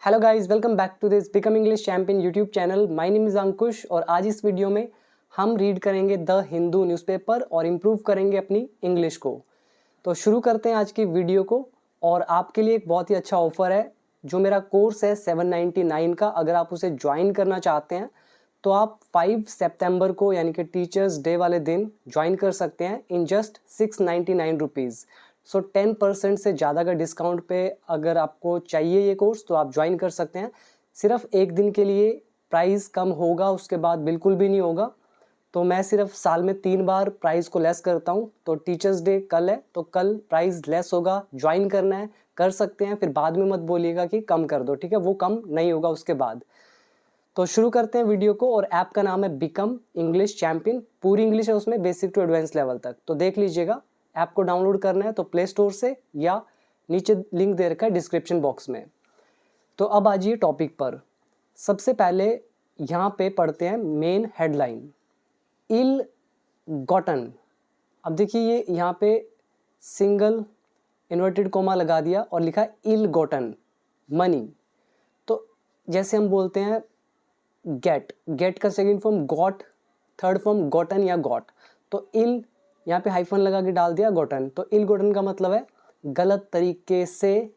Hello guys, welcome back to this become English champion YouTube channel. My name is Ankush और आज इस video में हम रीड करेंगे द हिंदू न्यूज़पेपर और इम्प्रूव करेंगे अपनी इंग्लिश को। तो शुरू करते हैं आज की वीडियो को। और आपके लिए एक बहुत ही अच्छा ऑफर है, जो मेरा कोर्स है 799 का। अगर आप उसे ज्वाइन करना चाहते हैं तो आप 5 सितंबर को यानी कि टीचर्स डे वाले दिन ज्वाइन कर सकते हैं इन जस्ट 699 रुपीज़। सो 10% से ज़्यादा का डिस्काउंट पे अगर आपको चाहिए ये कोर्स तो आप ज्वाइन कर सकते हैं। सिर्फ एक दिन के लिए प्राइस कम होगा, उसके बाद बिल्कुल भी नहीं होगा। तो मैं सिर्फ साल में 3 बार प्राइस को लेस करता हूँ। तो टीचर्स डे कल है तो कल प्राइस लेस होगा, ज्वाइन करना है कर सकते हैं। फिर बाद में मत बोलिएगा कि कम कर दो, ठीक है, वो कम नहीं होगा उसके बाद। तो शुरू करते हैं वीडियो को। और ऐप का नाम है बिकम इंग्लिश चैंपियन। पूरी इंग्लिश है उसमें, बेसिक टू एडवांस लेवल तक। तो देख लीजिएगा, ऐप को डाउनलोड करना है तो प्ले स्टोर से या नीचे लिंक दे रखा है डिस्क्रिप्शन बॉक्स में। तो अब आ जाइए टॉपिक पर। सबसे पहले यहाँ पे पढ़ते हैं मेन हेडलाइन, इल गॉटन। अब देखिए ये यहाँ पे सिंगल इन्वर्टेड कोमा लगा दिया और लिखा इल गॉटन मनी। तो जैसे हम बोलते हैं गेट का second form got, third form gotten या गॉट। तो इल यहाँ पे हाइफन लगा के डाल दिया गॉटन। तो इल गॉटन का मतलब है गलत तरीके से,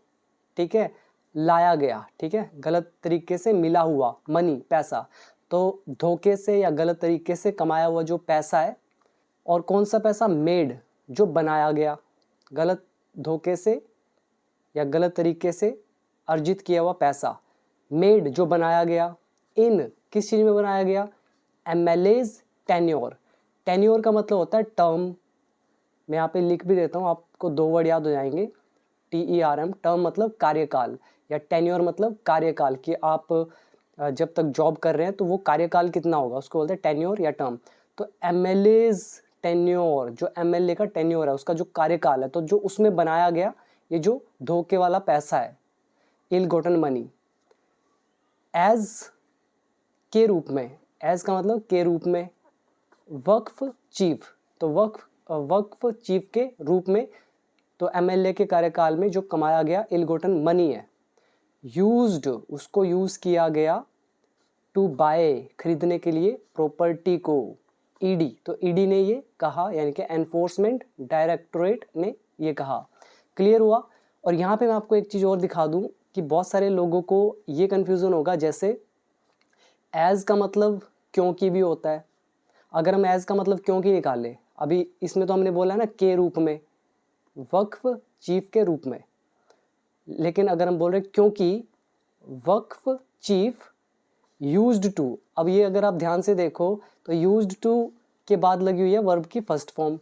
ठीक है, लाया गया, ठीक है, गलत तरीके से मिला हुआ मनी, पैसा। तो धोखे से या गलत तरीके से कमाया हुआ जो पैसा है। और कौन सा पैसा? मेड, जो बनाया गया, गलत धोखे से या गलत तरीके से अर्जित किया हुआ पैसा। मेड जो बनाया गया, इन किस चीज़ में बनाया गया? MLAs tenure. टेन्योर का मतलब होता है टर्म। मैं यहाँ पे लिख भी देता हूँ, आपको 2 वर्ड याद हो जाएंगे, TERM। टर्म मतलब कार्यकाल, या टेन्योर मतलब कार्यकाल, कि आप जब तक जॉब कर रहे हैं तो वो कार्यकाल कितना होगा उसको बोलते हैं टेन्योर या टर्म। तो एमएलएज टेन्योर, जो एमएलए का टेन्योर है उसका जो कार्यकाल है, तो जो उसमें बनाया गया ये जो धोखे वाला पैसा है, इल गोटन मनी। एज के रूप में, एज का मतलब के रूप में। वक्फ चीफ, तो वक्फ चीफ के रूप में। तो एमएलए के कार्यकाल में जो कमाया गया इल गोटन मनी है। यूज्ड, उसको यूज किया गया। टू बाय, खरीदने के लिए, प्रॉपर्टी को। ईडी, तो ईडी ने ये कहा, यानी कि एनफोर्समेंट डायरेक्टोरेट ने ये कहा। क्लियर हुआ? और यहाँ पे मैं आपको एक चीज़ और दिखा दूँ कि बहुत सारे लोगों को ये कन्फ्यूज़न होगा। जैसे एज का मतलब क्योंकि भी होता है। अगर हम एज का मतलब क्योंकि निकालें, अभी इसमें तो हमने बोला है ना के रूप में, वक्फ चीफ के रूप में। लेकिन अगर हम बोल रहे क्योंकि वक्फ चीफ यूज्ड टू, अब ये अगर आप ध्यान से देखो तो यूज्ड टू के बाद लगी हुई है वर्ब की फर्स्ट फॉर्म।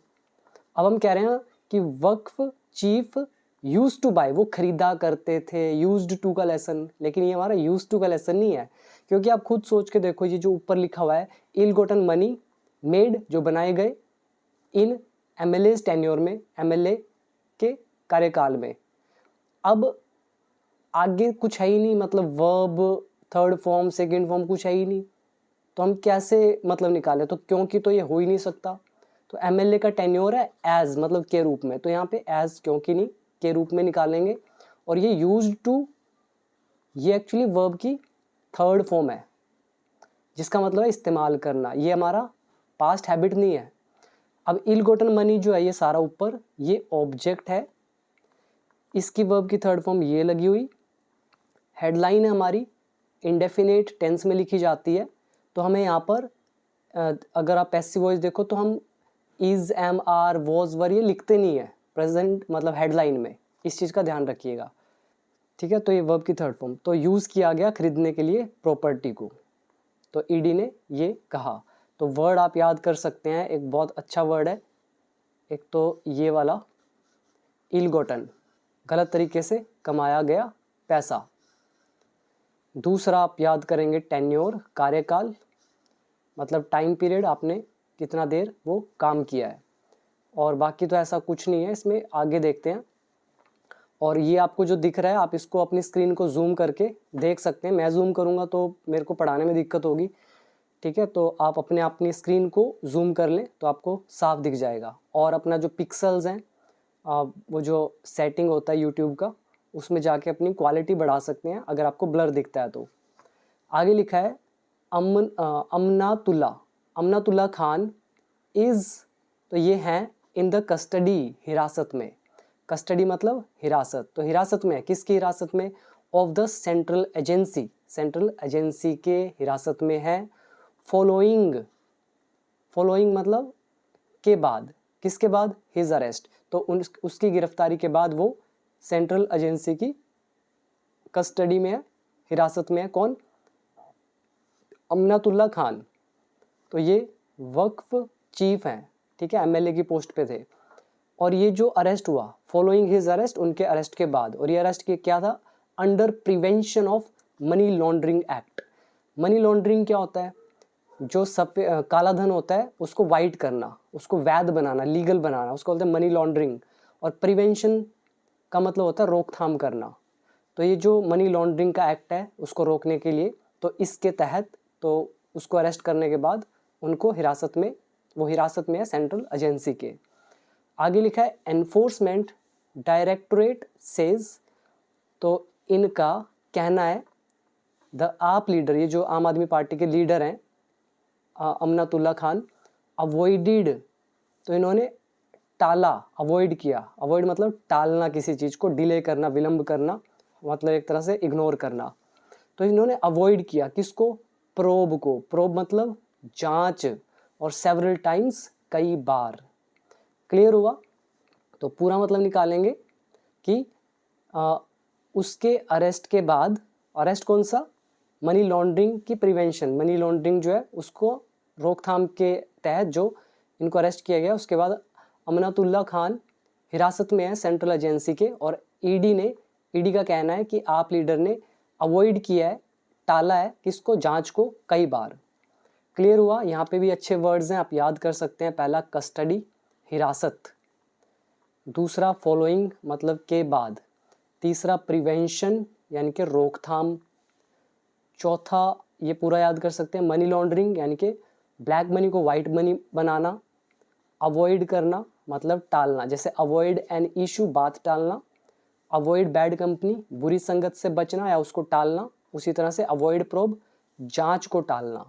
अब हम कह रहे हैं कि वक्फ चीफ यूज्ड टू बाय, वो खरीदा करते थे, यूज्ड टू का लेसन। लेकिन ये हमारा यूज्ड टू का लेसन नहीं है, क्योंकि आप खुद सोच के देखो, ये जो ऊपर लिखा हुआ है इल गोटन मनी, मेड जो बनाए गए, इन एमएलए टेन्योर में, एमएलए के कार्यकाल में। अब आगे कुछ है ही नहीं, मतलब verb third form second form कुछ है ही नहीं, तो हम कैसे मतलब निकालें? तो क्योंकि तो ये हो ही नहीं सकता। तो एमएलए का टेन्योर है एज, मतलब के रूप में, तो यहाँ पे एज क्योंकि नहीं, के रूप में निकालेंगे। और ये यूज्ड टू, ये एक्चुअली वर्ब की थर्ड फॉर्म है, जिसका मतलब है इस्तेमाल करना। ये हमारा पास्ट हैबिट नहीं है। अब इल गोटन मनी जो है ये सारा ऊपर, ये ऑब्जेक्ट है, इसकी वर्ब की थर्ड फॉर्म ये लगी हुई। हेडलाइन है हमारी, इंडेफिनेट टेंस में लिखी जाती है। तो हमें यहाँ पर अगर आप पैसिव वॉइस देखो तो हम इज, एम, आर, वॉज, वर ये लिखते नहीं है प्रेजेंट, मतलब हेडलाइन में। इस चीज़ का ध्यान रखिएगा, ठीक है। तो ये वर्ब की थर्ड फॉर्म, तो यूज़ किया गया खरीदने के लिए प्रॉपर्टी को, तो ईडी ने ये कहा। तो वर्ड आप याद कर सकते हैं, एक बहुत अच्छा वर्ड है। एक तो ये वाला इल गोटन, गलत तरीके से कमाया गया पैसा। दूसरा आप याद करेंगे टेन्योर, कार्यकाल, मतलब टाइम पीरियड, आपने कितना देर वो काम किया है। और बाकी तो ऐसा कुछ नहीं है इसमें, आगे देखते हैं। और ये आपको जो दिख रहा है, आप इसको अपनी स्क्रीन को जूम करके देख सकते हैं। मैं जूम करूँगा तो मेरे को पढ़ाने में दिक्कत होगी, ठीक है। तो आप अपनी स्क्रीन को जूम कर लें तो आपको साफ दिख जाएगा। और अपना जो पिक्सल्स हैं, वो जो सेटिंग होता है यूट्यूब का, उसमें जाके अपनी क्वालिटी बढ़ा सकते हैं अगर आपको ब्लर दिखता है तो। आगे लिखा है अमनातुल्ला खान इज़, तो ये हैं इन द कस्टडी, हिरासत में। कस्टडी मतलब हिरासत, तो हिरासत में है, किसकी हिरासत में? Of the central agency, central agency के हिरासत में है। फॉलोइंग, फॉलोइंग मतलब के बाद, किसके बाद? हिज अरेस्ट, तो उसकी गिरफ्तारी के बाद वो सेंट्रल एजेंसी की कस्टडी में है, हिरासत में है। कौन? अमनातुल्ला खान। तो ये वक्फ चीफ हैं, ठीक है, एमएलए की पोस्ट पे थे। और ये जो अरेस्ट हुआ, फॉलोइंग हिज अरेस्ट, उनके अरेस्ट के बाद, और ये अरेस्ट के क्या था? Under prevention of money laundering act. Money laundering क्या होता है? जो काला धन होता है उसको वाइट करना, उसको वैध बनाना, लीगल बनाना, उसको बोलते हैं मनी लॉन्ड्रिंग। और प्रिवेंशन का मतलब होता है रोकथाम करना। तो ये जो मनी लॉन्ड्रिंग का एक्ट है उसको रोकने के लिए, तो इसके तहत तो उसको अरेस्ट करने के बाद उनको हिरासत में, वो हिरासत में है सेंट्रल एजेंसी के। आगे लिखा है एनफोर्समेंट डायरेक्टोरेट सेज, तो इनका कहना है द आप लीडर, ये जो आम आदमी पार्टी के लीडर हैं अमनातुल्ला खान, अवॉइडेड, तो इन्होंने टाला, अवॉइड किया। अवॉइड मतलब टालना, किसी चीज़ को डिले करना, विलंब करना, मतलब एक तरह से इग्नोर करना। तो इन्होंने अवॉइड किया किसको? प्रोब को। प्रोब मतलब जांच, और सेवरल टाइम्स, कई बार। क्लियर हुआ? तो पूरा मतलब निकालेंगे कि उसके अरेस्ट के बाद, अरेस्ट कौन सा? मनी लॉन्ड्रिंग की प्रिवेंशन, मनी लॉन्ड्रिंग जो है उसको रोकथाम के तहत जो इनको अरेस्ट किया गया, उसके बाद अमनातुल्ला खान हिरासत में है सेंट्रल एजेंसी के। और ईडी का कहना है कि आप लीडर ने अवॉइड किया है, टाला है किसको? जांच को, कई बार। क्लियर हुआ? यहाँ पे भी अच्छे वर्ड्स हैं, आप याद कर सकते हैं। पहला कस्टडी, हिरासत। दूसरा फॉलोइंग मतलब के बाद। तीसरा प्रिवेंशन यानी कि रोकथाम। चौथा ये पूरा याद कर सकते हैं, मनी लॉन्ड्रिंग यानी कि ब्लैक मनी को वाइट मनी बनाना। अवॉइड करना मतलब टालना, जैसे अवॉइड एन इशू, बात टालना। अवॉइड बैड कंपनी, बुरी संगत से बचना या उसको टालना। उसी तरह से अवॉइड प्रोब, जांच को टालना।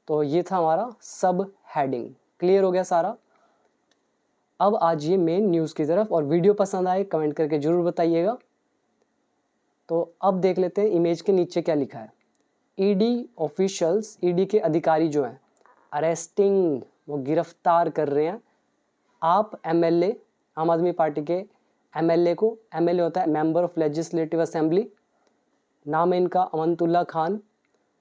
तो ये था हमारा सब हेडिंग। क्लियर हो गया सारा? अब आज ये मेन न्यूज़ की तरफ, और वीडियो पसंद आए कमेंट करके ज़रूर बताइएगा। तो अब देख लेते हैं इमेज के नीचे क्या लिखा है। ईडी ऑफिशियल्स, ईडी के अधिकारी जो हैं, अरेस्टिंग, वो गिरफ्तार कर रहे हैं आप एमएलए, आम आदमी पार्टी के एमएलए को। एमएलए होता है मेंबर ऑफ लेजिस्लेटिव असेंबली, नाम है इनका अमनतुल्ला खान।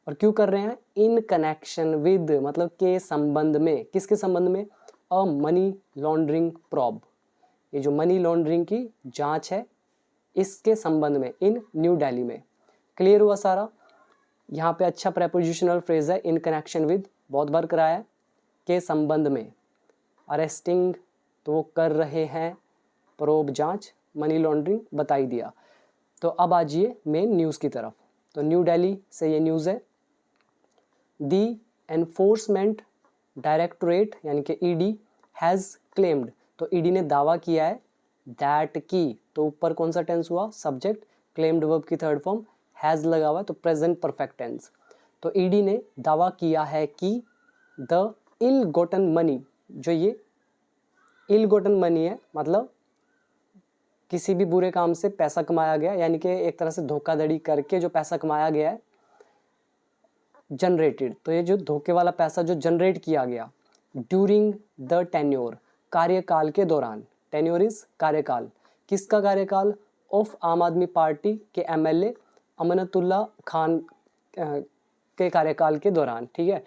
और क्यों कर रहे हैं? इन कनेक्शन विद मतलब के संबंध में, किसके संबंध में? अ मनी लॉन्ड्रिंग प्रॉब, ये जो मनी लॉन्ड्रिंग की जांच है इसके संबंध में, इन न्यू दिल्ली में। क्लियर हुआ सारा? यहाँ पे अच्छा प्रेपोजिशनल फ्रेज है, इन कनेक्शन विद, बहुत बार कराया है। के संबंध में, अरेस्टिंग तो वो कर रहे हैं, प्रोब जांच, मनी लॉन्ड्रिंग बता ही दिया। तो अब आ जाइए मेन न्यूज़ की तरफ। तो न्यू दिल्ली से ये न्यूज़ है, दी एनफोर्समेंट डायरेक्टोरेट यानी कि ईडी हैज़ क्लेम्ड, तो ईडी ने दावा किया है, दैट की, तो ऊपर कौन सा टेंस हुआ? सब्जेक्ट, क्लेम्ड वर्ब की थर्ड फॉर्म हैज़ लगा हुआ है, तो प्रेजेंट परफेक्ट टेंस। तो ईडी ने दावा किया है कि द इल गोटन मनी, जो ये इल गोटन मनी है मतलब किसी भी बुरे काम से पैसा कमाया गया, यानी कि एक तरह से धोखाधड़ी करके जो पैसा कमाया गया है, जनरेटेड, तो ये जो धोखे वाला पैसा जो जनरेट किया गया ड्यूरिंग द टेन्योर, कार्यकाल के दौरान। टेन्योर इज कार्यकाल, किसका कार्यकाल? ऑफ आम आदमी पार्टी के एमएलए अमनतुल्ला खान के कार्यकाल के दौरान, ठीक है।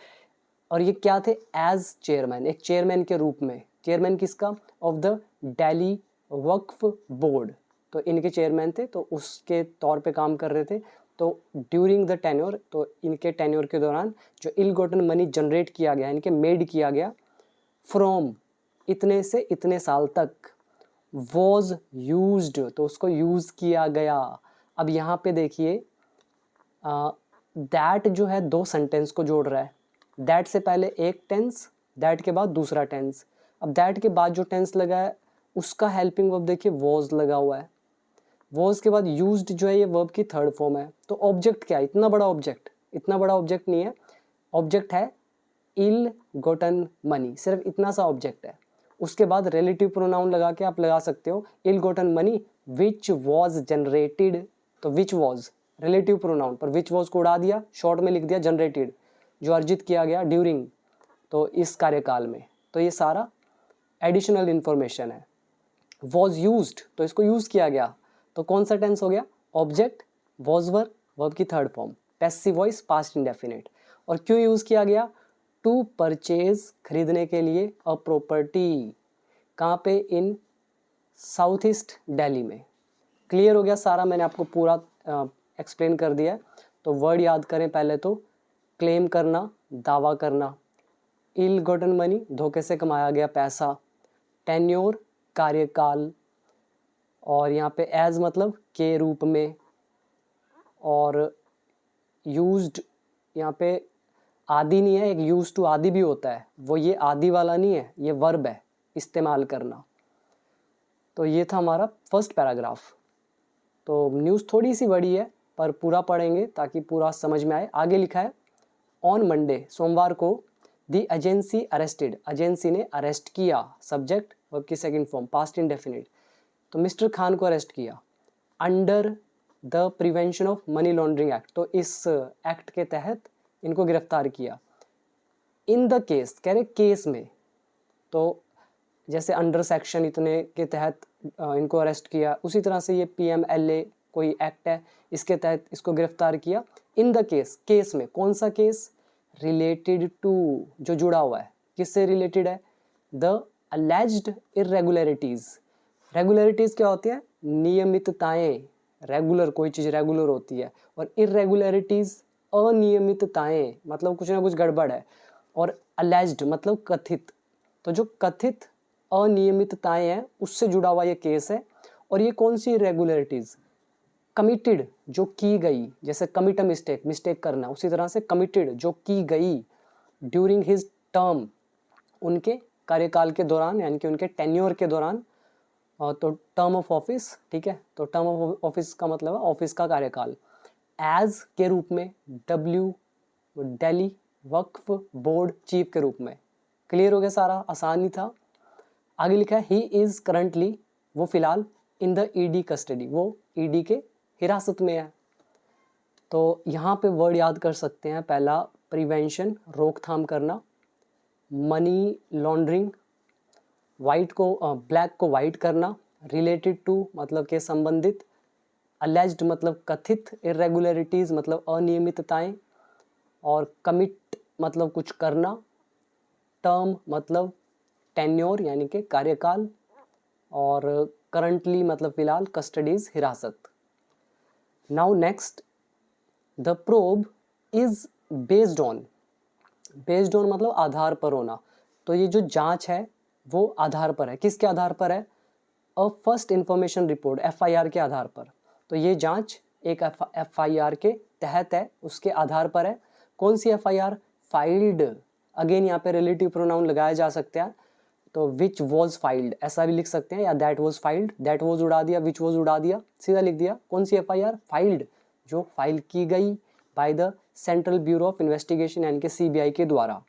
और ये क्या थे? एज चेयरमैन, एक चेयरमैन के रूप में। चेयरमैन किसका? Of the Delhi Waqf board, तो इनके चेयरमैन थे, तो उसके तौर पे काम कर रहे थे। तो ड्यूरिंग द टेन्योर, तो इनके टेन्योर के दौरान जो इल गोटन मनी जनरेट किया गया, इनके मेड किया गया, फ्रॉम इतने से इतने साल तक, वॉज यूज्ड, तो उसको यूज़ किया गया। अब यहाँ पे देखिए दैट जो है दो सेंटेंस को जोड़ रहा है। दैट से पहले एक टेंस, दैट के बाद दूसरा टेंस। अब दैट के बाद जो टेंस लगा है उसका हेल्पिंग वर्ब देखिए वॉज लगा हुआ है। वॉज के बाद यूज्ड जो है ये वर्ब की थर्ड फॉर्म है। तो ऑब्जेक्ट क्या है, इतना बड़ा ऑब्जेक्ट नहीं है, ऑब्जेक्ट है इल गोटन मनी, सिर्फ इतना सा ऑब्जेक्ट है। उसके बाद रिलेटिव प्रोनाउन लगा के आप लगा सकते हो ill gotten money which was generated, तो विच वॉज रिलेटिव प्रोनाउन पर विच वॉज को उड़ा दिया, शॉर्ट में लिख दिया जनरेटेड, जो अर्जित किया गया ड्यूरिंग, तो इस कार्यकाल में। तो ये सारा एडिशनल इंफॉर्मेशन है। वॉज यूज्ड, तो इसको यूज किया गया, तो कौन सा टेंस हो गया, ऑब्जेक्ट, वॉज वर्ब की third form, passive voice past indefinite. और क्यों यूज किया गया, टू परचेज खरीदने के लिए, अ प्रॉपर्टी, कहाँ पे, इन साउथ ईस्ट दिल्ली में। क्लियर हो गया सारा, मैंने आपको पूरा एक्सप्लेन कर दिया है। तो वर्ड याद करें पहले तो, क्लेम करना, दावा करना, इल गोटन मनी धोखे से कमाया गया पैसा, टेन्योर कार्यकाल, और यहाँ पे एज मतलब के रूप में, और यूज्ड यहाँ पे आदि नहीं है, एक यूज टू आदि भी होता है, वो ये आदि वाला नहीं है, ये वर्ब है इस्तेमाल करना। तो ये था हमारा फर्स्ट पैराग्राफ। तो न्यूज़ थोड़ी सी बड़ी है पर पूरा पढ़ेंगे ताकि पूरा समझ में आए। आगे लिखा है ऑन मंडे, सोमवार को, द एजेंसी अरेस्टेड, एजेंसी ने अरेस्ट किया, सब्जेक्ट वर्ब की सेकंड फॉर्म पास्ट इंडेफिनिट, तो मिस्टर खान को अरेस्ट किया under the prevention of money laundering act, तो इस एक्ट के तहत इनको गिरफ्तार किया। इन द केस, कह रहे केस में, तो जैसे अंडर सेक्शन इतने के तहत इनको अरेस्ट किया, उसी तरह से ये PMLA कोई एक्ट है, इसके तहत इसको गिरफ्तार किया। इन द केस, केस में, कौन सा केस, रिलेटेड टू, जो जुड़ा हुआ है, किससे रिलेटेड है, द अलेज्ड इरेगुलरिटीज। रेगुलरिटीज क्या होती है, नियमितताएं, रेगुलर कोई चीज़ रेगुलर होती है, और इरेगुलरिटीज अनियमितताएं, मतलब कुछ ना कुछ गड़बड़ है, और अलेज्ड मतलब कथित, तो जो कथित अनियमितताएं हैं उससे जुड़ा हुआ ये केस है। और ये कौन सी इरेगुलरिटीज, कमिटेड जो की गई, जैसे कमिट अ मिस्टेक, मिस्टेक करना, उसी तरह से कमिटेड जो की गई, ड्यूरिंग हिज टर्म, उनके कार्यकाल के दौरान, यानी कि उनके टेन्योर के दौरान, तो टर्म ऑफ ऑफिस, ठीक है, तो टर्म ऑफ ऑफिस का मतलब है ऑफिस का कार्यकाल, एज के रूप में, W Delhi Waqf board chief के रूप में। क्लियर हो गया सारा, आसान ही था। आगे लिखा है ही इज करंटली, वो फिलहाल, इन द ED कस्टडी, वो ED के हिरासत में है। तो यहाँ पे वर्ड याद कर सकते हैं, पहला प्रिवेंशन, रोकथाम करना, मनी लॉन्ड्रिंग, वाइट को ब्लैक को वाइट करना, रिलेटेड टू मतलब के संबंधित, अलेज्ड मतलब कथित, इरेगुलरिटीज मतलब अनियमितताएं, और कमिट मतलब कुछ करना, टर्म मतलब टेन्योर यानी कि कार्यकाल, और करंटली मतलब फिलहाल, कस्टडीज हिरासत। Now next, the probe is based on, based on मतलब आधार पर होना, तो ये जो जांच है वो आधार पर है, किसके आधार पर है, a first information report, FIR के आधार पर। तो ये जांच एक FIR के तहत है, उसके आधार पर है। कौन सी FIR, फाइल्ड, अगेन यहाँ पे रिलेटिव प्रोनाउन लगाया जा सकता है, तो विच वॉज फाइल्ड ऐसा भी लिख सकते हैं, या that was filed, that was उड़ा दिया, विच वॉज उड़ा दिया, सीधा लिख दिया। कौन सी FIR, फाइल्ड, जो फाइल की गई by the central bureau of investigation यानी कि CBI के द्वारा।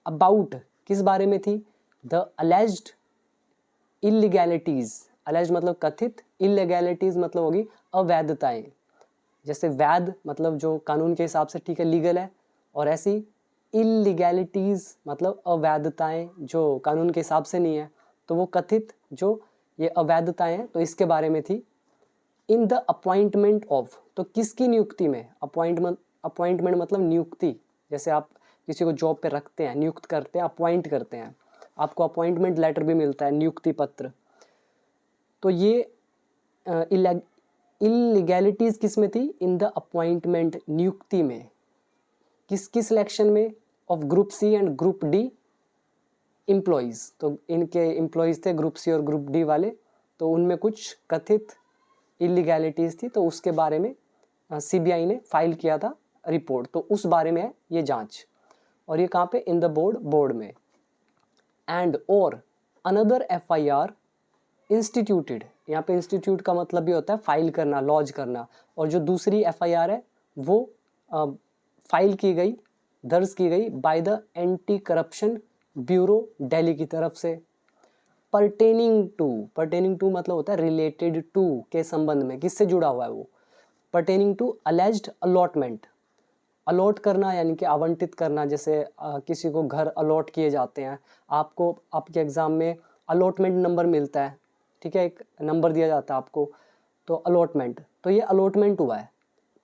अबाउट किस बारे में थी, द अलेज्ड इलीगैलिटीज, अलेज्ड मतलब कथित, इलीगैलिटीज मतलब होगी अवैधताएं, जैसे वैध मतलब जो कानून के हिसाब से ठीक है, लीगल है, और ऐसी इलीगैलिटीज मतलब अवैधताएं जो कानून के हिसाब से नहीं है, तो वो कथित जो ये अवैधताएं हैं, तो इसके बारे में थी। इन द अपॉइंटमेंट ऑफ, तो किसकी नियुक्ति में, अपॉइंटमेंट मतलब नियुक्ति, जैसे आप किसी को जॉब पे रखते हैं, नियुक्त करते हैं, अपॉइंट करते हैं, आपको अपॉइंटमेंट लेटर भी मिलता है, नियुक्ति पत्र। तो ये इलीगैलिटीज किस में थी, इन द अपॉइंटमेंट, नियुक्ति में, किसकी सिलेक्शन में, of group C and group D employees, तो इनके एम्प्लॉयज़ थे ग्रुप C और ग्रुप D वाले, तो उनमें कुछ कथित इलीगैलिटीज़ थी, तो उसके बारे में CBI ने फाइल किया था रिपोर्ट, तो उस बारे में है ये जांच। और ये कहाँ पे, इन द बोर्ड में। एंड और अनदर FIR इंस्टीट्यूटेड, यहाँ पे इंस्टीट्यूट का मतलब भी होता है फाइल करना, लॉज करना। और जो दूसरी एफआईआर है वो फाइल की गई, दर्ज की गई by the anti corruption bureau Delhi की तरफ से। पर्टेनिंग टू मतलब होता है रिलेटेड टू, के संबंध में, किससे जुड़ा हुआ है वो। Pertaining to alleged allotment, allot करना यानी कि आवंटित करना। जैसे किसी को घर अलॉट किए जाते हैं, आपको आपके एग्ज़ाम में अलॉटमेंट नंबर मिलता है, ठीक है, एक नंबर दिया जाता है आपको, तो अलॉटमेंट, तो ये अलॉटमेंट हुआ है।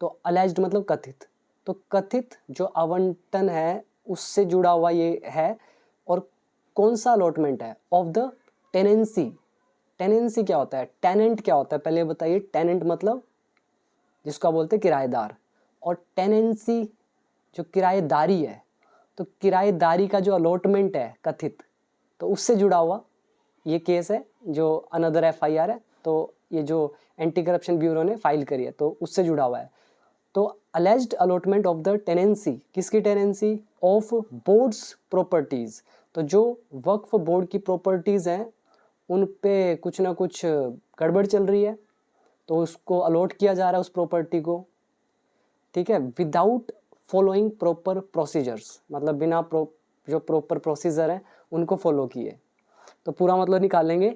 तो अलेज्ड मतलब कथित, तो कथित जो आवंटन है उससे जुड़ा हुआ ये है। और कौन सा अलॉटमेंट है? Of the tenancy. टेनेंसी क्या होता है? टेनेंट क्या होता है पहले बताइए। टेनेंट मतलब जिसको आप बोलते हैं किराएदार, और टेनेंसी जो किराएदारी है। तो किराएदारी का जो अलॉटमेंट है कथित, तो उससे जुड़ा हुआ ये केस है जो अनदर एफआईआर है। तो ये जो एंटी करप्शन ब्यूरो ने फाइल करी है तो उससे जुड़ा हुआ है। तो alleged allotment of the tenancy, किसकी टेनेंसी? Of boards properties. तो जो वक्फ बोर्ड की प्रॉपर्टीज हैं उन पे कुछ ना कुछ गड़बड़ चल रही है, तो उसको अलॉट किया जा रहा है उस प्रॉपर्टी को, ठीक है, विदाउट फॉलोइंग प्रॉपर प्रोसीजर्स, मतलब बिना जो प्रॉपर प्रोसीजर है उनको फॉलो किए। तो पूरा मतलब निकालेंगे,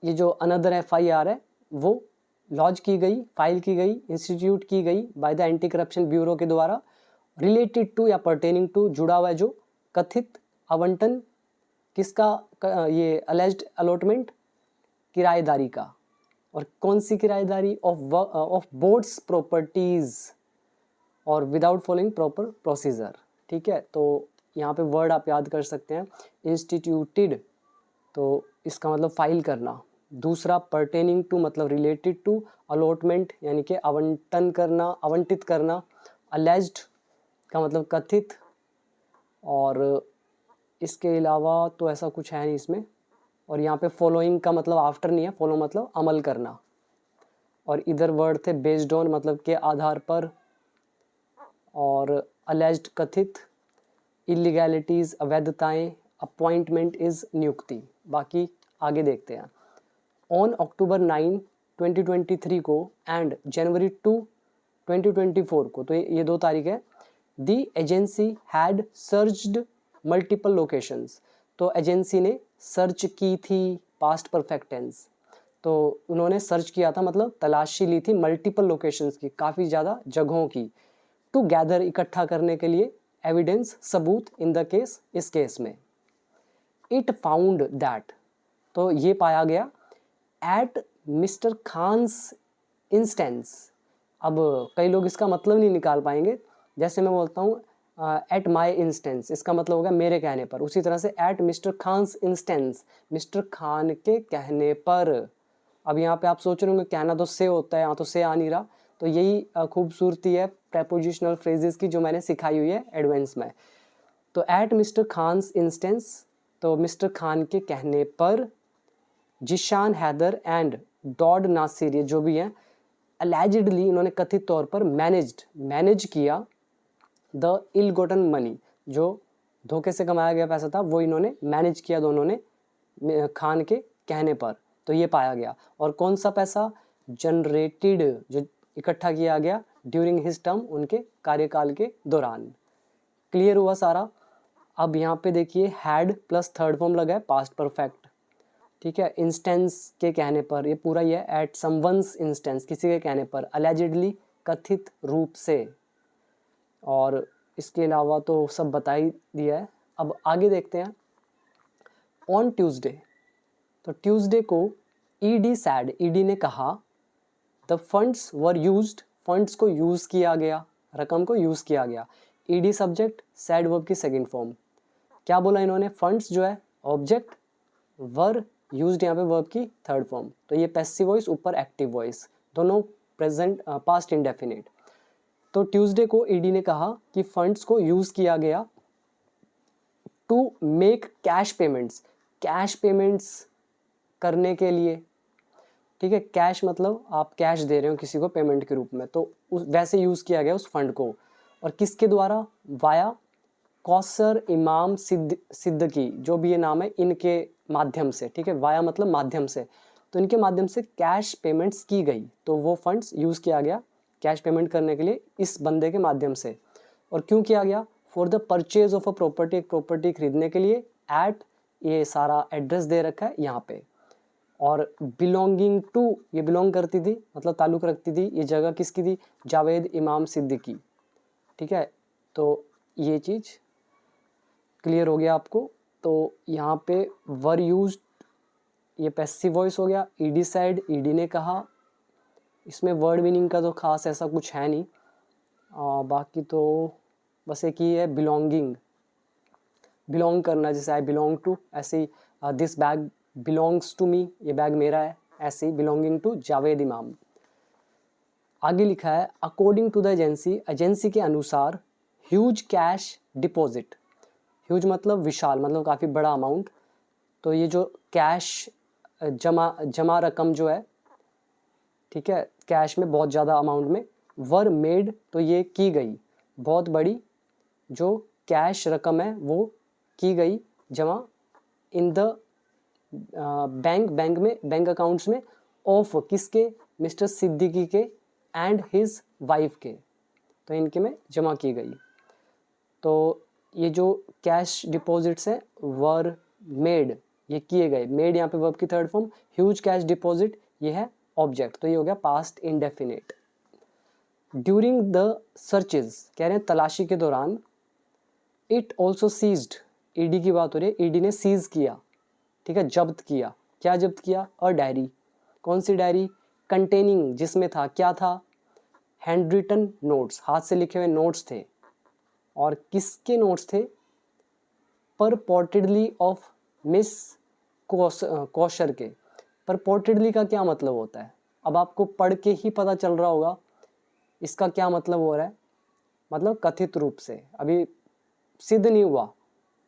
ये जो अनदर एफआईआर है वो लॉन्च की गई, फाइल की गई, इंस्टीट्यूट की गई by the anti corruption bureau के द्वारा, रिलेटेड टू या पर्टेनिंग टू, जुड़ा हुआ है जो, कथित आवंटन किसका? ये अलेज्ड अलॉटमेंट किराएदारी का। और कौन सी किराएदारी? ऑफ बोर्ड्स प्रॉपर्टीज और विदाउट फॉलोइंग प्रॉपर प्रोसीजर, ठीक है। तो यहाँ पे वर्ड आप याद कर सकते हैं, इंस्टीट्यूटेड तो इसका मतलब फाइल करना, दूसरा पर्टेनिंग टू मतलब रिलेटेड टू, अलॉटमेंट यानी कि आवंटन करना, आवंटित करना, अलेज्ड का मतलब कथित, और इसके अलावा तो ऐसा कुछ है नहीं इसमें। और यहाँ पे फॉलोइंग का मतलब आफ्टर नहीं है, फॉलो मतलब अमल करना। और इधर वर्ड थे बेस्ड ऑन मतलब के आधार पर, और अलेज्ड कथित, इलीगैलिटीज़ अवैधताएं, अपॉइंटमेंट इज़ नियुक्ति। बाकी आगे देखते हैं। ऑन अक्टूबर 9, 2023 को एंड जनवरी 2, 2024 को, तो ये 2 तारीख है, the agency had searched multiple locations. तो एजेंसी ने सर्च की थी, पास्ट परफेक्ट टेंस, तो उन्होंने सर्च किया था मतलब तलाशी ली थी मल्टीपल लोकेशंस की, काफ़ी ज़्यादा जगहों की, टू गैदर इकट्ठा करने के लिए एविडेंस, सबूत, इन द केस, इस केस में। इट फाउंड दैट, तो ये पाया गया, एट मिस्टर खान्स इंस्टेंस। अब कई लोग इसका मतलब नहीं निकाल पाएंगे, जैसे मैं बोलता हूँ एट माई इंस्टेंस, इसका मतलब होगा मेरे कहने पर। उसी तरह से at mister Khan's instance, mister Khan के कहने पर। अब यहाँ पे आप सोच रहे होंगे कहना तो से होता है, यहाँ तो से आ नहीं रहा, तो यही खूबसूरती है प्रेपोजिशनल फ्रेजेस की जो मैंने सिखाई हुई है एडवांस में। तो एट मिस्टर खान्स इंस्टेंस, तो मिस्टर खान के कहने पर, जिशान हैदर एंड डॉड नासिर, ये जो भी हैं, अलेजिडली इन्होंने कथित तौर पर मैनेज किया द इल गोटन मनी, जो धोखे से कमाया गया पैसा था वो इन्होंने मैनेज किया दोनों ने खान के कहने पर। तो ये पाया गया। और कौन सा पैसा? जनरेटेड, जो इकट्ठा किया गया ड्यूरिंग हिज टर्म, उनके कार्यकाल के दौरान। क्लियर हुआ सारा। अब यहाँ पे देखिए हैड प्लस थर्ड फॉर्म लगा है, पास्ट परफेक्ट, ठीक है। इंस्टेंस के कहने पर, ये पूरा ही है, एट समवंस इंस्टेंस, किसी के कहने पर, अलेजिडली कथित रूप से, और इसके अलावा तो सब बता ही दिया है। अब आगे देखते हैं। ऑन ट्यूसडे, तो ट्यूसडे को ईडी सैड, ईडी ने कहा, the funds were used, funds को यूज़ किया गया, रकम को यूज़ किया गया। ईडी सब्जेक्ट, सैड वर्ब की सेकंड फॉर्म। क्या बोला इन्होंने? फंड्स जो है ऑब्जेक्ट, वर यूज्ड यहाँ पे वर्ब की थर्ड फॉर्म। तो ये पैसिव वॉइस, ऊपर एक्टिव वॉइस, दोनों प्रेजेंट पास्ट इंडेफिनिट। तो ट्यूसडे को ईडी ने कहा कि फंड्स को यूज़ किया गया to make cash payments, cash payments करने के लिए, ठीक है। कैश मतलब आप कैश दे रहे हो किसी को पेमेंट के रूप में, तो वैसे यूज़ किया गया उस फंड को। और किसके द्वारा? वाया कौसर इमाम सिद्दीकी, जो भी ये नाम है, इनके माध्यम से, ठीक है, वाया मतलब माध्यम से, तो इनके माध्यम से कैश पेमेंट्स की गई, तो वो फंड्स यूज़ किया गया कैश पेमेंट करने के लिए इस बंदे के माध्यम से। और क्यों किया गया? For the purchase of a property, एक प्रॉपर्टी खरीदने के लिए, एट, ये सारा एड्रेस दे रखा है यहाँ पे। और बिलोंगिंग टू, ये बिलोंग करती थी मतलब ताल्लुक़ रखती थी, ये जगह किसकी थी? जावेद इमाम सिद्दीकी, ठीक है। तो ये चीज़ क्लियर हो गया आपको। तो यहाँ पे वर यूज्ड, ये पैसिव वॉइस हो गया। ईडी साइड, ईडी ने कहा, इसमें वर्ड मीनिंग का तो खास ऐसा कुछ है नहीं। बाकी तो बस एक ही है, बिलोंगिंग, बिलोंग करना, जैसे आई बिलोंग टू, ऐसे ही this bag belongs to me, ये बैग मेरा है, ऐसे ही बिलोंगिंग टू जावेद इमाम। आगे लिखा है according to the agency, agency के अनुसार ह्यूज कैश डिपॉजिट, ह्यूज मतलब विशाल, मतलब काफ़ी बड़ा अमाउंट। तो ये जो कैश जमा रकम जो है, ठीक है, कैश में बहुत ज़्यादा अमाउंट में, वर मेड, तो ये की गई, बहुत बड़ी जो कैश रकम है वो की गई जमा, इन द बैंक में, बैंक अकाउंट्स में, ऑफ किसके? मिस्टर सिद्दीकी के एंड हिज वाइफ के, तो इनके में जमा की गई। तो ये जो कैश डिपॉजिट्स हैं वर मेड, ये किए गए, मेड यहाँ पे वर्ब की third form, huge cash deposit ये है ऑब्जेक्ट, तो ये हो गया past indefinite. During the searches, कह रहे हैं तलाशी के दौरान, इट ऑल्सो सीज्ड, ईडी की बात हो रही है, ईडी ने सीज किया, ठीक है, जब्त किया। क्या जब्त किया? अ डायरी, कौन सी डायरी? कंटेनिंग, जिसमें था, क्या था? हैंड रिटन नोट्स, हाथ से लिखे हुए नोट्स थे। और किसके नोट्स थे? परपोर्टेडली ऑफ मिस कौशर के। परपोर्टेडली का क्या मतलब होता है? अब आपको पढ़ के ही पता चल रहा होगा इसका क्या मतलब हो रहा है। मतलब कथित रूप से, अभी सिद्ध नहीं हुआ,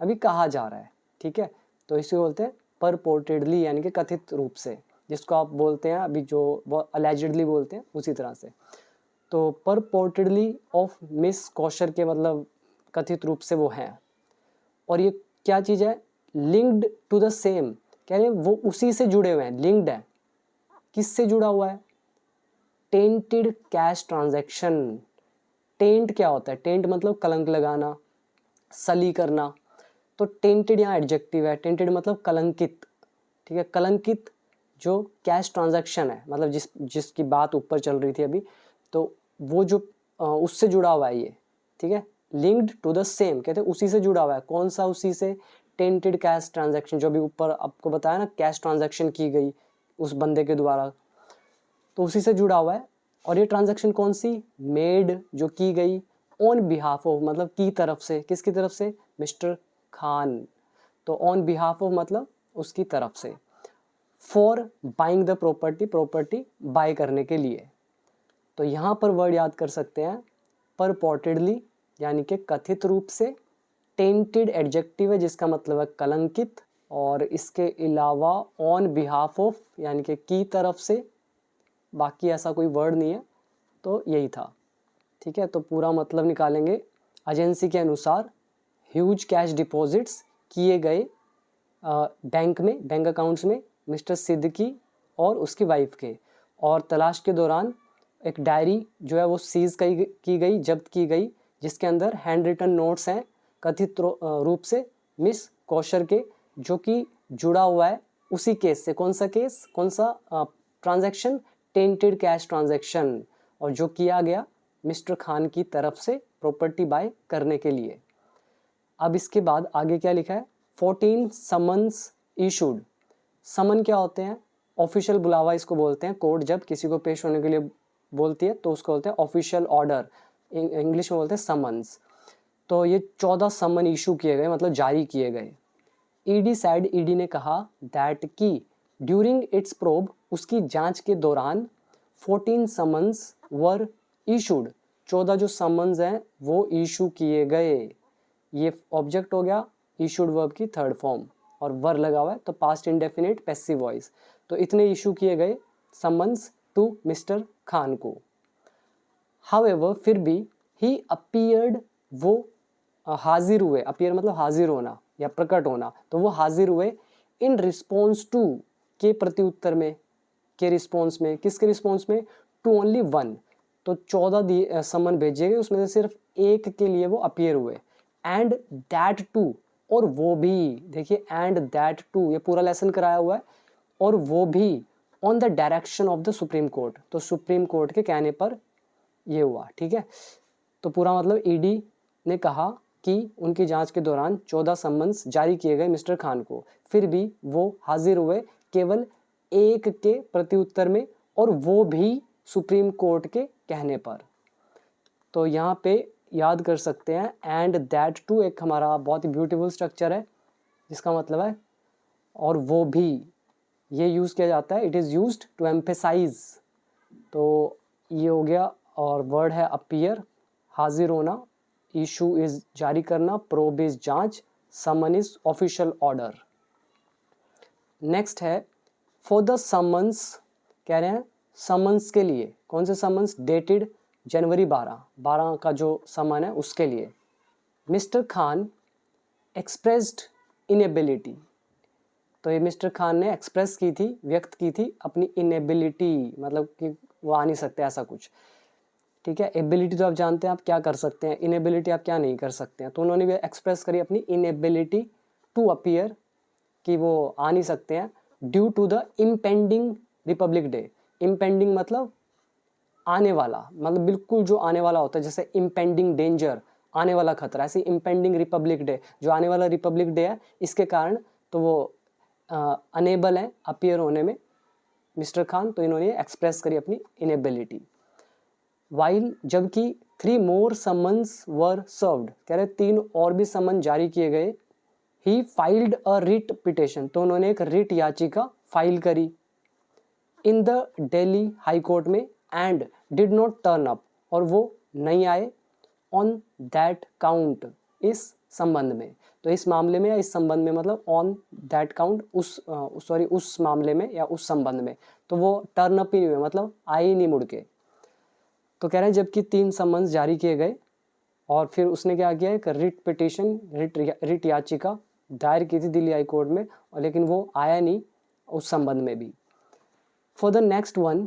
अभी कहा जा रहा है, ठीक है, तो इसे बोलते हैं परपोर्टेडली, यानी कि कथित रूप से, जिसको आप बोलते हैं अभी जो अलेजिडली बोलते हैं उसी तरह से। तो परपोर्टेडली ऑफ मिस कौशर के मतलब कथित रूप से वो हैं। और ये क्या चीज़ है? लिंक्ड टू द सेम, कह रहे हैं वो उसी से जुड़े हुए हैं, लिंक्ड है, किससे जुड़ा हुआ है? Tainted cash transaction. टेंट क्या होता है? टेंट मतलब कलंक लगाना, सली करना, तो टेंटेड यहाँ एडजेक्टिव है, टेंटेड मतलब कलंकित, ठीक है, कलंकित जो कैश ट्रांजैक्शन है, मतलब जिसकी बात ऊपर चल रही थी अभी, तो वो जो उससे जुड़ा हुआ है ये, ठीक है, लिंक्ड टू द सेम, कहते हैं उसी से जुड़ा हुआ है। कौन सा उसी से? टेंटेड कैश ट्रांजैक्शन, जो अभी ऊपर आपको बताया ना, कैश ट्रांजैक्शन की गई उस बंदे के द्वारा, तो उसी से जुड़ा हुआ है। और ये ट्रांजैक्शन कौन सी? मेड, जो की गई, ऑन बिहाफ ऑफ, मतलब की तरफ से, किसकी तरफ से? मिस्टर खान, तो ऑन बिहाफ ऑफ मतलब उसकी तरफ से। For buying the property, property bye करने के लिए। तो यहाँ पर वर्ड याद कर सकते हैं, परपोर्टेडली यानी कि कथित रूप से, टेंटेड एडजेक्टिव है जिसका मतलब है कलंकित, और इसके अलावा ऑन बिहाफ ऑफ यानी कि की तरफ से, बाकी ऐसा कोई वर्ड नहीं है, तो यही था, ठीक है। तो पूरा मतलब निकालेंगे, एजेंसी के अनुसार ह्यूज कैश डिपॉजिट्स किए गए बैंक में, बैंक अकाउंट्स में, मिस्टर सिद्दीकी और उसकी वाइफ के। और तलाश के दौरान एक डायरी जो है वो सीज की गई, जब्त की गई, जिसके अंदर हैंड रिटन नोट्स हैं कथित रूप से मिस कौशर के, जो कि जुड़ा हुआ है उसी केस से। कौन सा केस? कौन सा ट्रांजैक्शन? टेंटेड कैश ट्रांजैक्शन, और जो किया गया मिस्टर खान की तरफ से प्रॉपर्टी बाय करने के लिए। अब इसके बाद आगे क्या लिखा है? 14 समन्स इशूड। समन क्या होते हैं? ऑफिशियल बुलावा इसको बोलते हैं। कोर्ट जब किसी को पेश होने के लिए बोलती है तो उसको बोलते हैं ऑफिशियल ऑर्डर, इंग्लिश में बोलते हैं समन्स। तो ये 14 समन इशू किए गए, मतलब जारी किए गए। ईडी साइड, ईडी ने कहा दैट की ड्यूरिंग इट्स प्रोब, उसकी जांच के दौरान 14 समन्स वर इशूड, 14 जो समन्स हैं वो इशू किए गए। ये ऑब्जेक्ट हो गया, इशूड वर्ब की थर्ड फॉर्म, और वर लगा हुआ है तो पास्ट इंडेफिनिट पैसिव वॉइस। तो इतने इशू किए गए समन्स टू मिस्टर खान को। हाउएवर, फिर भी, ही अपीयर्ड, वो हाजिर हुए, अपीयर मतलब हाजिर होना या प्रकट होना, तो वो हाजिर हुए इन रिस्पॉन्स टू, के प्रत्युत्तर में, के रिस्पॉन्स में, किसके रिस्पॉन्स में, टू ओनली वन, तो 14 समन भेजे गए, उसमें से सिर्फ एक के लिए वो अपीयर हुए। एंड दैट टू, और वो भी, देखिए एंड दैट टू, ये पूरा लेसन कराया हुआ है, और वो भी on the direction of the supreme court, तो सुप्रीम कोर्ट के कहने पर ये हुआ, ठीक है। तो पूरा मतलब ईडी ने कहा कि उनकी जांच के दौरान 14 सम्मन्स जारी किए गए मिस्टर खान को, फिर भी वो हाजिर हुए केवल एक के प्रत्युत्तर में, और वो भी सुप्रीम कोर्ट के कहने पर। तो यहाँ पे याद कर सकते हैं एंड दैट टू एक हमारा बहुत ही ब्यूटीफुल स्ट्रक्चर है, जिसका मतलब है और वो भी, ये यूज़ किया जाता है, it is used to emphasise. तो ये हो गया, और वर्ड है अपीयर, हाजिर होना, इशू इज़ जारी करना, प्रोब इज़ जांच, someone is official order. Next है फॉर द समन्स, कह रहे हैं समन्स के लिए, कौन से समन्स, डेटेड जनवरी 12 का जो समन है उसके लिए। मिस्टर खान एक्सप्रेस्ड इनेबिलिटी, तो ये मिस्टर खान ने एक्सप्रेस की थी, व्यक्त की थी अपनी इनेबिलिटी, मतलब कि वो आ नहीं सकते ऐसा कुछ, ठीक है। एबिलिटी तो आप जानते हैं आप क्या कर सकते हैं, इनेबिलिटी आप क्या नहीं कर सकते हैं, तो उन्होंने भी एक्सप्रेस करी अपनी इनेबिलिटी टू अपीयर, कि वो आ नहीं सकते हैं, due to the impending republic day. Impending मतलब आने वाला, मतलब बिल्कुल जो आने वाला होता है, जैसे इम्पेंडिंग डेंजर, आने वाला खतरा, ऐसे इम्पेंडिंग रिपब्लिक डे, जो आने वाला रिपब्लिक डे है, इसके कारण तो वो अनेबल हैं अपीयर होने में मिस्टर खान, तो इन्होंने एक्सप्रेस करी अपनी इनेबिलिटी। वाइल, जबकि 3 more summons वर सर्व्ड, कह रहे 3 और भी समन जारी किए गए। He filed a writ petition, तो उन्होंने एक रिट याचिका फाइल करी in the Delhi high court में, and did not turn up, और वो नहीं आए, ऑन दैट काउंट, इस संबंध में, तो इस मामले में या इस संबंध में, मतलब ऑन दैट काउंट, उस मामले में या उस संबंध में, तो वो टर्न अप ही नहीं हुए, मतलब आए ही नहीं मुड़ के। तो कह रहे हैं जबकि 3 समन्स जारी किए गए, और फिर उसने क्या किया, एक रिट पिटिशन, रिट याचिका दायर की थी दिल्ली हाई कोर्ट में, और लेकिन वो आया नहीं उस संबंध में भी। फॉर द नेक्स्ट वन,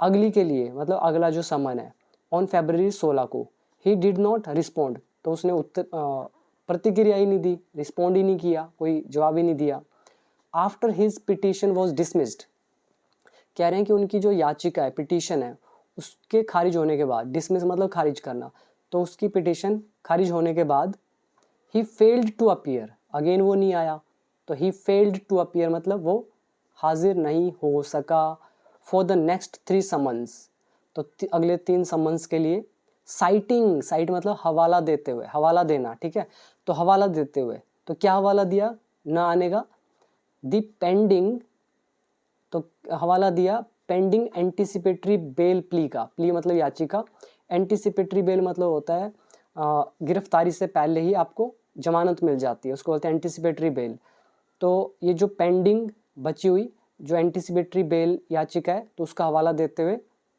अगली के लिए, मतलब अगला जो समन है, ऑन फरवरी 16 को, ही डिड नॉट रिस्पॉन्ड, तो उसने प्रतिक्रिया ही नहीं दी, रिस्पॉन्ड ही नहीं किया, कोई जवाब ही नहीं दिया। After his petition was dismissed, कह रहे हैं कि उनकी जो याचिका है, पिटिशन है, उसके खारिज होने के बाद, डिसमिस मतलब खारिज करना, तो उसकी पिटिशन खारिज होने के बाद, ही फेल्ड टू अपीयर, अगेन वो नहीं आया, तो ही फेल्ड टू अपीयर मतलब वो हाजिर नहीं हो सका। फॉर द नेक्स्ट 3 समन्स, तो अगले 3 समन्स के लिए, साइटिंग, साइट मतलब हवाला देते हुए, हवाला देना, ठीक है, तो हवाला देते हुए, तो क्या हवाला दिया ना आने का, दी पेंडिंग, तो हवाला दिया पेंडिंग एंटीसिपेटरी बेल प्ली का, प्ली मतलब याचिका, एंटीसिपेटरी बेल मतलब होता है गिरफ्तारी से पहले ही आपको जमानत मिल जाती है, उसको बोलते हैं एंटीसिपेटरी बेल। तो ये जो पेंडिंग बची हुई जो एंटीसिपेटरी बेल याचिका है, तो उसका हवाला देते हुए,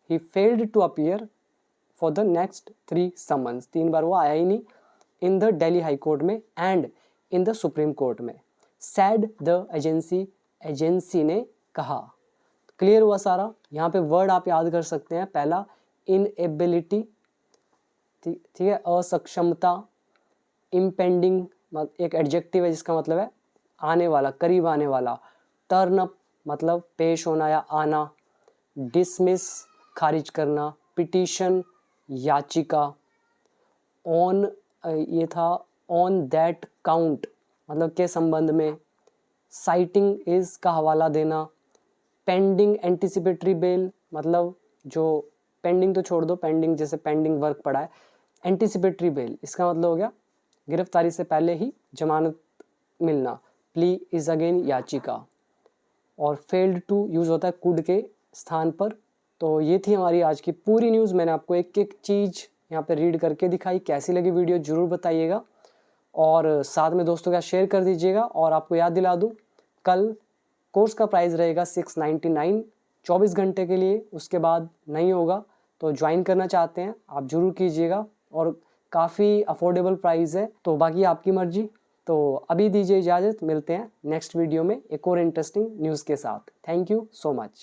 he failed to appear for the next 3 summons, 3 बार वो आया ही नहीं, in the Delhi high court में and in the supreme court में, सैड द एजेंसी, एजेंसी ने कहा। क्लियर हुआ सारा। यहाँ पे वर्ड आप याद कर सकते हैं, पहला इनएबिलिटी, ठीक है, असक्षमता, इम्पेंडिंग एक एडजेक्टिव है जिसका मतलब है आने वाला, करीब आने वाला, टर्न अप मतलब पेश होना या आना, डिसमिस खारिज करना, पिटीशन याचिका, ऑन ये था ऑन दैट काउंट मतलब के संबंध में, साइटिंग इज का हवाला देना, पेंडिंग एंटीसिपेटरी बेल मतलब जो पेंडिंग तो छोड़ दो, पेंडिंग जैसे पेंडिंग वर्क पड़ा है, एंटीसिपेटरी बेल इसका मतलब हो गया गिरफ्तारी से पहले ही जमानत मिलना, प्ली इज अगेन याचिका, और फेल्ड टू यूज़ होता है कुड के स्थान पर। तो ये थी हमारी आज की पूरी न्यूज़, मैंने आपको एक एक चीज़ यहाँ पे रीड करके दिखाई। कैसी लगी वीडियो ज़रूर बताइएगा, और साथ में दोस्तों का शेयर कर दीजिएगा। और आपको याद दिला दूँ, कल कोर्स का प्राइस रहेगा 699 24 घंटे के लिए, उसके बाद नहीं होगा। तो ज्वाइन करना चाहते हैं आप ज़रूर कीजिएगा, और काफ़ी अफोर्डेबल प्राइस है, तो बाकी आपकी मर्जी। तो अभी दीजिए इजाज़त, मिलते हैं नेक्स्ट वीडियो में एक और इंटरेस्टिंग न्यूज़ के साथ। Thank you so much.